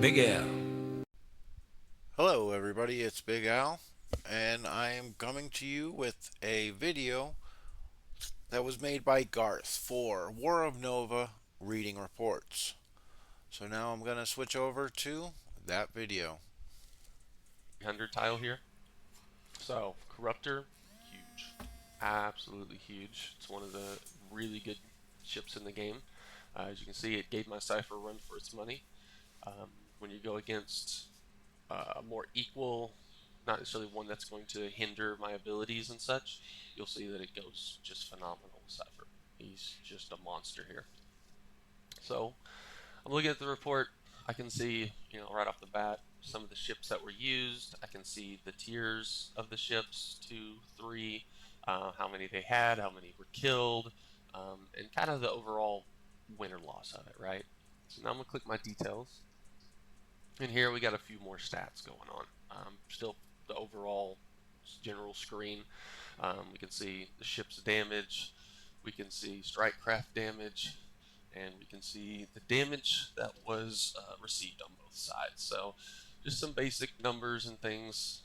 Big Al. Hello, everybody, it's Big Al, and I am coming to you with a video that was made by Garth for War of Nova Reading Reports. So now I'm going to switch over to that video. 100 tile here. So, Corruptor, huge. Absolutely huge. It's one of the really good ships in the game. As you can see, it gave my Cypher a run for its money. When you go against a more equal, not necessarily one that's going to hinder my abilities and such, you'll see that it goes just phenomenal with Cypher. He's just a monster here. So, I'm looking at the report. I can see, right off the bat, some of the ships that were used. I can see the tiers of the ships, 2, 3, how many they had, how many were killed, and kind of the overall win or loss of it, right? So now I'm going to click my details. And here we got a few more stats going on. Still the overall general screen. We can see the ship's damage. We can see strike craft damage, and we can see the damage that was received on both sides. So just some basic numbers and things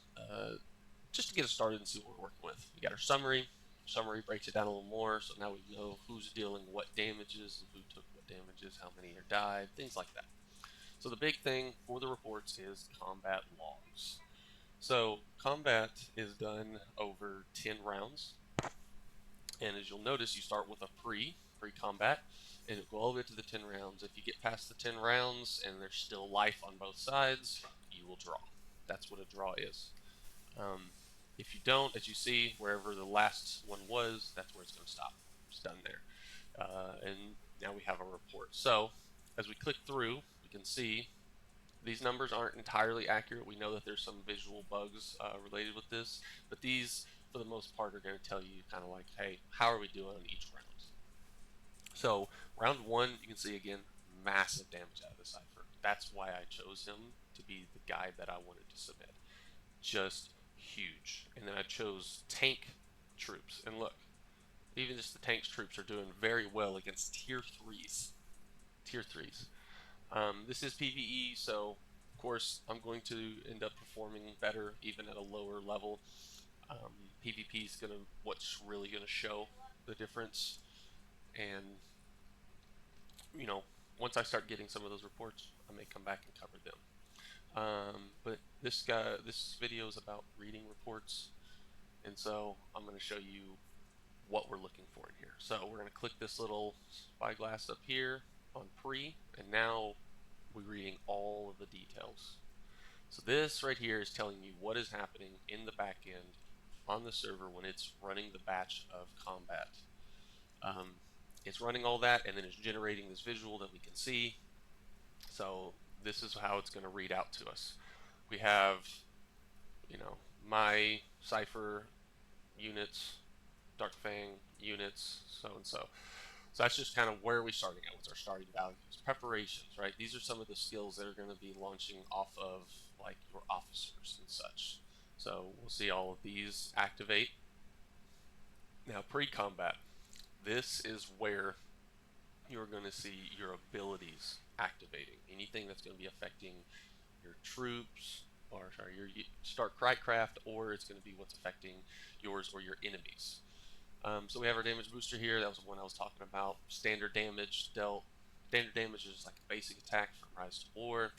just to get us started and see what we're working with. We got our summary. Summary breaks it down a little more, so now we know who's dealing what damages and who took what damages, how many are died, things like that. So the big thing for the reports is combat logs. So combat is done over 10 rounds, and as you'll notice, you start with a pre-combat, and it'll go all the way to the 10 rounds. If you get past the 10 rounds and there's still life on both sides, you will draw. That's what a draw is. Um, if you don't, as you see, wherever the last one was, that's where it's going to stop. It's done there. And now we have a report. So as we click through, we can see these numbers aren't entirely accurate. We know that there's some visual bugs related with this, but these, for the most part, are going to tell you kind of like, hey, how are we doing on each round? So round one, you can see again, massive damage out of the Cypher. That's why I chose him to be the guy that I wanted to submit. Just huge. And then I chose tank troops. And look, even just the tanks troops are doing very well against tier 3s. Tier 3s. This is PvE, so of course I'm going to end up performing better even at a lower level. PvP is what's really gonna show the difference, and once I start getting some of those reports, I may come back and cover them. But this video is about reading reports, and so I'm going to show you what we're looking for in here. So we're going to click this little spyglass up here on pre, and now we're reading all of the details. So this right here is telling you what is happening in the back end on the server when it's running the batch of combat. It's running all that, and then it's generating this visual that we can see. So this is how it's going to read out to us. We have, my Cypher units, Dark Fang units, so and so. So that's just kind of where we're starting at. What's our starting values? Preparations, right? These are some of the skills that are going to be launching off of like your officers and such. So we'll see all of these activate. Now pre-combat, this is where you're going to see your abilities activating. Anything that's going to be affecting your troops, or sorry, your start craft, or it's going to be what's affecting yours or your enemies. So we have our damage booster here. That was the one I was talking about. Standard damage dealt. Standard damage is like a basic attack from Rise to War.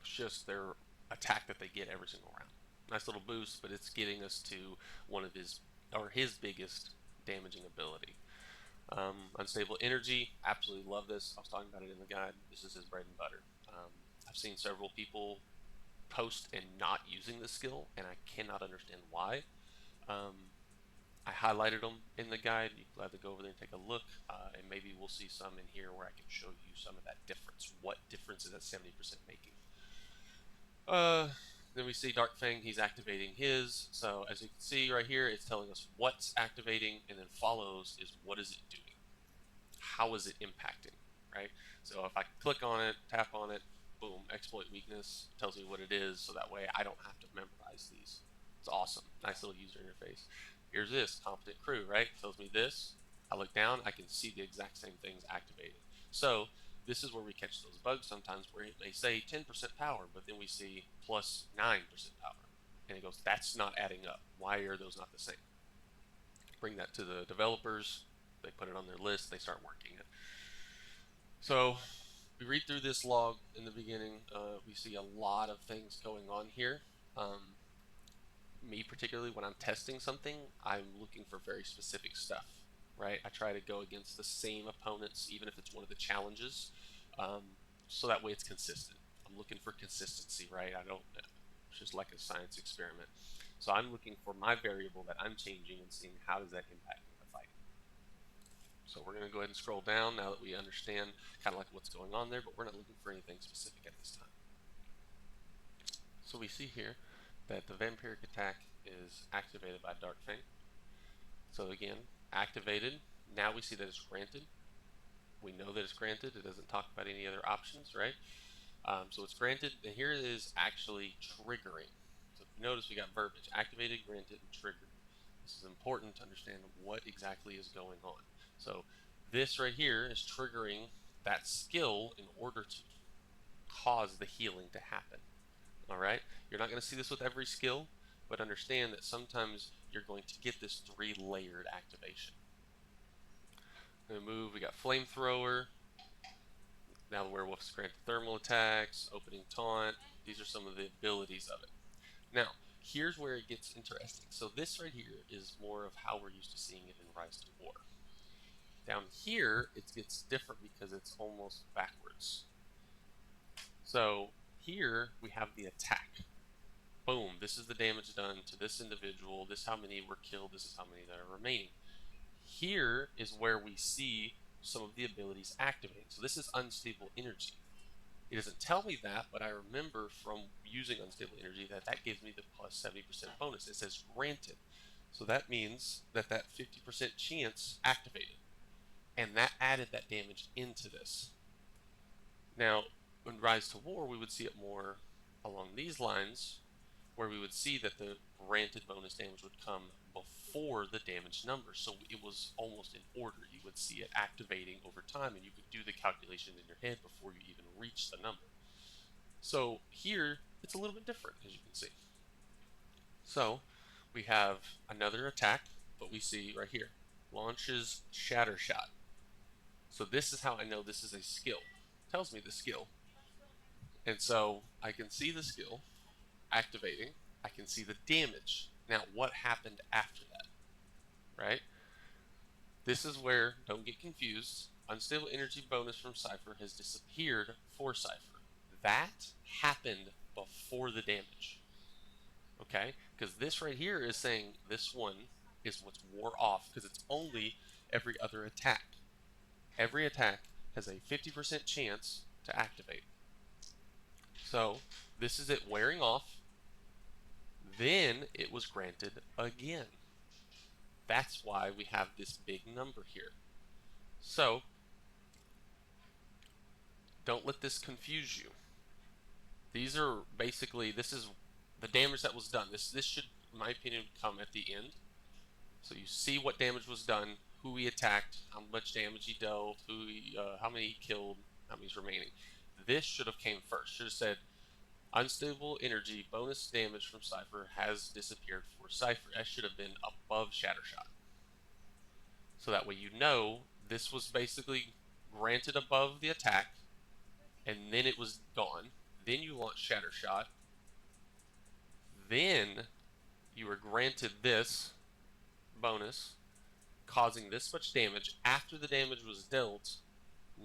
It's just their attack that they get every single round. Nice little boost, but it's getting us to one of his biggest damaging ability. Unstable energy, absolutely love this. I was talking about it in the guide. This is his bread and butter. I've seen several people post and not using this skill, and I cannot understand why. I highlighted them in the guide. You're glad to go over there and take a look, and maybe we'll see some in here where I can show you some of that difference. What difference is that 70% making? Then we see Dark Fang, he's activating his. So as you can see right here, it's telling us what's activating, and then follows is what is it doing? How is it impacting, right? So if I click on it, tap on it, boom, exploit weakness, tells me what it is, so that way I don't have to memorize these. It's awesome. Nice little user interface. Here's this, competent crew, right? Tells me this. I look down, I can see the exact same things activated. So this is where we catch those bugs sometimes where it may say 10% power, but then we see plus 9% power. And it goes, that's not adding up. Why are those not the same? Bring that to the developers. They put it on their list. They start working it. So we read through this log in the beginning. We see a lot of things going on here. Me particularly, when I'm testing something, I'm looking for very specific stuff, right? I try to go against the same opponents, even if it's one of the challenges, um, so that way it's consistent. I'm looking for consistency, right? I don't, it's just like a science experiment. So I'm looking for my variable that I'm changing and seeing how does that impact the fight. So we're going to go ahead and scroll down now that we understand kind of like what's going on there, but we're not looking for anything specific at this time. So we see here that the vampiric attack is activated by Dark Fang. So again, activated. Now we see that it's granted. We know that it's granted. It doesn't talk about any other options, right? So it's granted, and here it is actually triggering. So if you notice, we got verbiage: activated, granted, and triggered. This is important to understand what exactly is going on. So this right here is triggering that skill in order to cause the healing to happen. All right, you're not going to see this with every skill, but understand that sometimes you're going to get this 3-layered activation. Going to move. We got flamethrower. Now the werewolf's granted thermal attacks, opening taunt. These are some of the abilities of it. Now, here's where it gets interesting. So this right here is more of how we're used to seeing it in Rise to War. Down here, it gets different because it's almost backwards. So here we have the attack. Boom, this is the damage done to this individual. This is how many were killed. This is how many that are remaining. Here is where we see some of the abilities activating. So this is unstable energy. It doesn't tell me that, but I remember from using unstable energy that that gives me the plus 70% bonus. It says granted. So that means that that 50% chance activated. And that added that damage into this. Now, in Rise to War, we would see it more along these lines, where we would see that the granted bonus damage would come before the damage number. So it was almost in order. You would see it activating over time, and you could do the calculation in your head before you even reach the number. So here, it's a little bit different, as you can see. So we have another attack, but we see right here, launches Shatter Shot. So this is how I know this is a skill. It tells me the skill. And so I can see the skill activating. I can see the damage. Now, what happened after that, right? This is where, don't get confused, unstable energy bonus from Cypher has disappeared for Cypher. That happened before the damage, okay? Because this right here is saying this one is what's wore off because it's only every other attack. Every attack has a 50% chance to activate. So this is it wearing off. Then it was granted again. That's why we have this big number here. So don't let this confuse you. These are basically, this is the damage that was done. This should, in my opinion, come at the end. So you see what damage was done, who he attacked, how much damage he dealt, how many he killed, how many's remaining. This should have came first. Should have said unstable energy bonus damage from Cypher has disappeared for Cypher. That should have been above Shattershot. So that way you know this was basically granted above the attack, and then it was gone. Then you launch Shattershot. Then you were granted this bonus, causing this much damage. After the damage was dealt,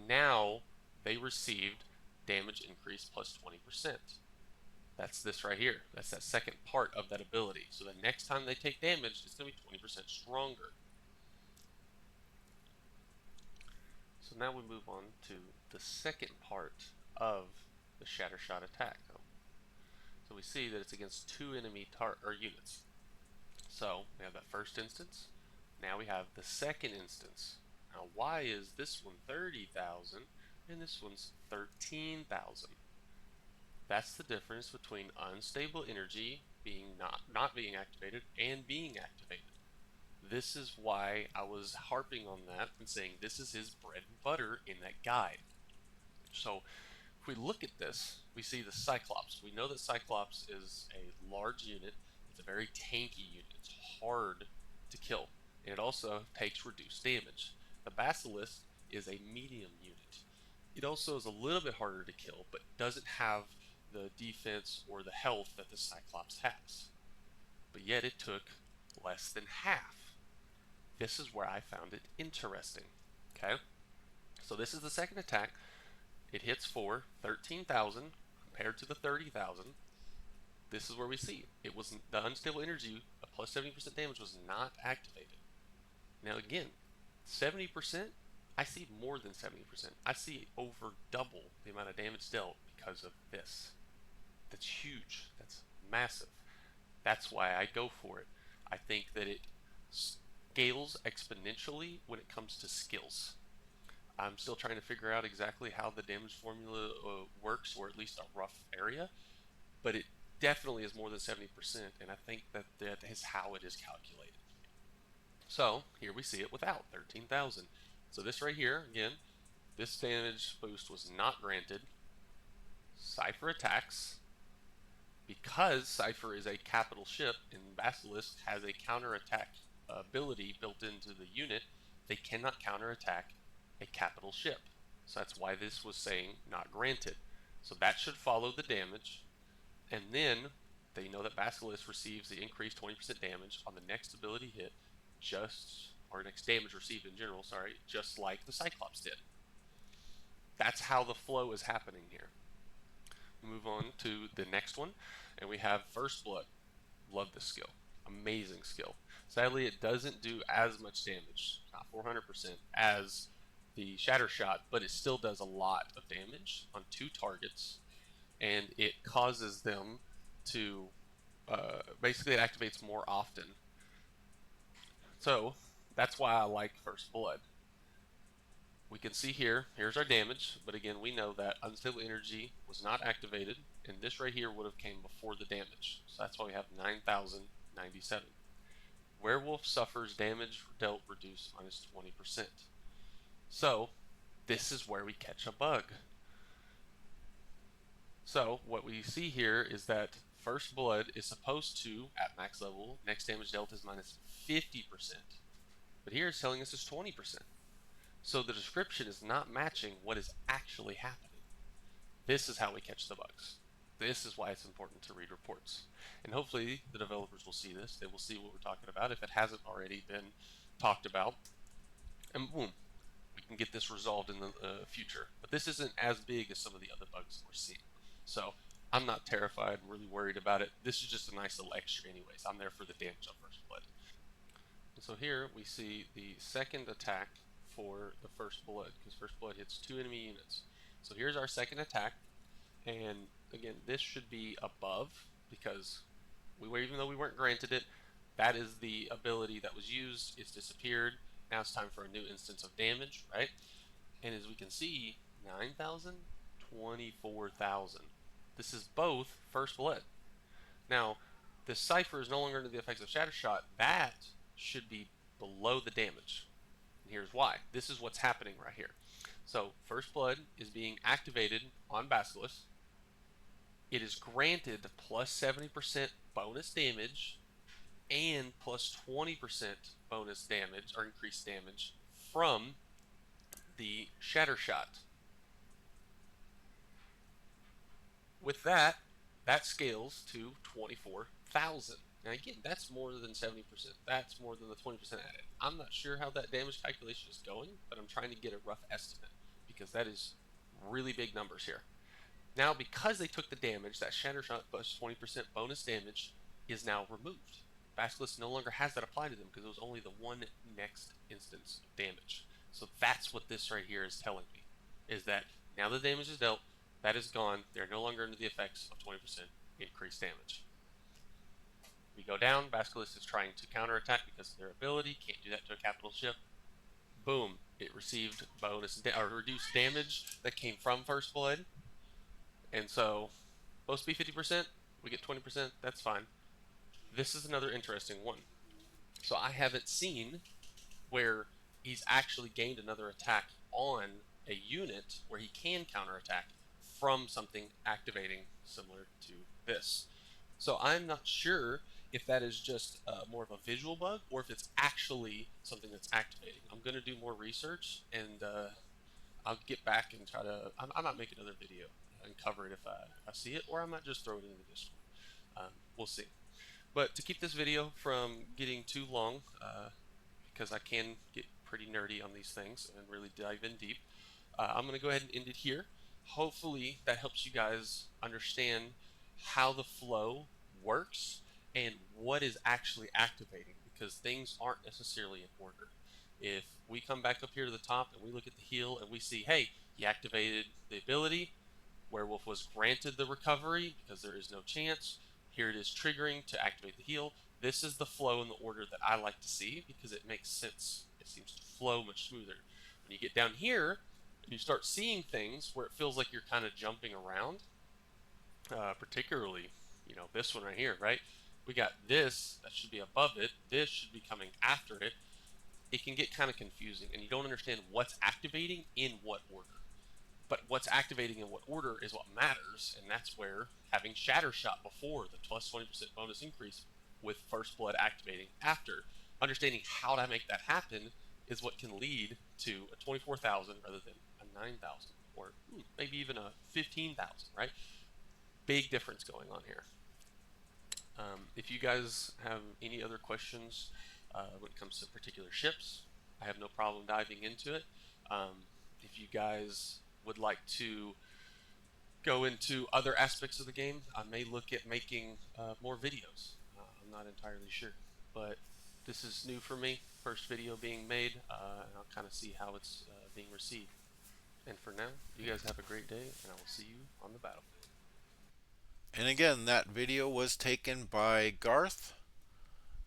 now they received damage increase plus 20%. That's this right here. That's that second part of that ability. So the next time they take damage, it's going to be 20% stronger. So now we move on to the second part of the Shatter Shot attack. So we see that it's against 2 enemy units. So we have that first instance. Now we have the second instance. Now why is this one 30,000 and this one's 13,000? That's the difference between unstable energy being not being activated and being activated. This is why I was harping on that and saying this is his bread and butter in that guide. So if we look at this, we see the Cyclops. We know that Cyclops is a large unit. It's a very tanky unit. It's hard to kill, and it also takes reduced damage. The Basilisk is a medium unit. It also is a little bit harder to kill, but doesn't have the defense or the health that the Cyclops has. But yet it took less than half. This is where I found it interesting. Okay, so this is the second attack. It hits for 13,000 compared to the 30,000. This is where we see it was the unstable energy of plus 70% damage was not activated. Now again, 70%, I see more than 70%. I see over double the amount of damage dealt because of this. That's huge. That's massive. That's why I go for it. I think that it scales exponentially when it comes to skills. I'm still trying to figure out exactly how the damage formula works, or at least a rough area, but it definitely is more than 70%, and I think that that is how it is calculated. So here we see it without 13,000. So this right here, again, this damage boost was not granted. Cypher attacks. Because Cypher is a capital ship and Basilisk has a counterattack ability built into the unit, they cannot counterattack a capital ship. So that's why this was saying not granted. So that should follow the damage. And then they know that Basilisk receives the increased 20% damage on the next ability hit, or next damage received in general, sorry, just like the Cyclops did. That's how the flow is happening here. We move on to the next one, and we have First Blood. Love this skill. Amazing skill. Sadly, it doesn't do as much damage, not 400%, as the Shatter Shot, but it still does a lot of damage on two targets, and it causes them to basically it activates more often. So that's why I like First Blood. We can see here's our damage, but again, we know that unstable energy was not activated, and this right here would have came before the damage. So that's why we have 9,097. Werewolf suffers damage dealt reduced minus 20%. So this is where we catch a bug. So what we see here is that First Blood is supposed to, at max level, next damage dealt is minus 50%. But here it's telling us it's 20%. So the description is not matching what is actually happening. This is how we catch the bugs. This is why it's important to read reports. And hopefully the developers will see this. They will see what we're talking about if it hasn't already been talked about. And boom, we can get this resolved in the future. But this isn't as big as some of the other bugs that we're seeing. So I'm not terrified, really worried about it. This is just a nice little extra anyways. I'm there for the damage on First Blood. And so here we see the second attack for the First Blood, because First Blood hits 2 enemy units. So here's our second attack, and again, this should be above, because even though we weren't granted it, that is the ability that was used. It's disappeared. Now it's time for a new instance of damage, right? And as we can see, 9,000, 24,000. This is both First Blood. Now, the Cypher is no longer under the effects of Shatter Shot. That should be below the damage. And here's why. This is what's happening right here. So, First Blood is being activated on Basilisk. It is granted plus 70% bonus damage and plus 20% bonus damage or increased damage from the Shatter Shot. With that, that scales to 24,000. Now again, that's more than 70%. That's more than the 20% added. I'm not sure how that damage calculation is going, but I'm trying to get a rough estimate because that is really big numbers here. Now, because they took the damage, that Shatter Shot plus 20% bonus damage is now removed. Basilisk no longer has that applied to them because it was only the one next instance of damage. So that's what this right here is telling me, is that now the damage is dealt, that is gone, they're no longer under the effects of 20% increased damage. We go down, Basilisk is trying to counterattack because of their ability, can't do that to a capital ship. Boom, it received bonus or reduced damage that came from First Blood. And so, supposed to be 50%, we get 20%, that's fine. This is another interesting one. So I haven't seen where he's actually gained another attack on a unit where he can counterattack from something activating similar to this. So I'm not sure if that is just more of a visual bug or if it's actually something that's activating. I'm going to do more research and I'll get back and try to. I might make another video and cover it if I see it, or I might just throw it into the Discord. We'll see. But to keep this video from getting too long, because I can get pretty nerdy on these things and really dive in deep, I'm going to go ahead and end it here. Hopefully, that helps you guys understand how the flow works and what is actually activating because things aren't necessarily in order. If we come back up here to the top and we look at the heal and we see, hey, he activated the ability, Werewolf was granted the recovery because there is no chance. Here it is triggering to activate the heal. This is the flow in the order that I like to see because it makes sense. It seems to flow much smoother. When you get down here and you start seeing things where it feels like you're kind of jumping around, particularly, this one right here, right? We got this that should be above it. This should be coming after it. It can get kind of confusing, and you don't understand what's activating in what order. But what's activating in what order is what matters, and that's where having Shatter Shot before the plus 20% bonus increase with First Blood activating after, understanding how to make that happen is what can lead to a 24,000 rather than a 9,000 or maybe even a 15,000, right? Big difference going on here. If you guys have any other questions when it comes to particular ships, I have no problem diving into it. If you guys would like to go into other aspects of the game, I may look at making more videos. I'm not entirely sure, but this is new for me. First video being made, and I'll kind of see how it's being received. And for now, you guys have a great day, and I will see you on the battlefield. And again, that video was taken by Garth,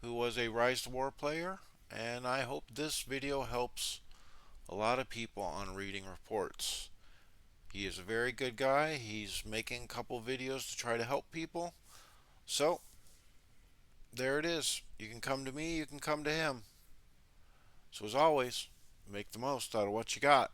who was a Rise to War player, and I hope this video helps a lot of people on reading reports. He is a very good guy. He's making a couple videos to try to help people. So, there it is. You can come to me, you can come to him. So, as always, make the most out of what you got.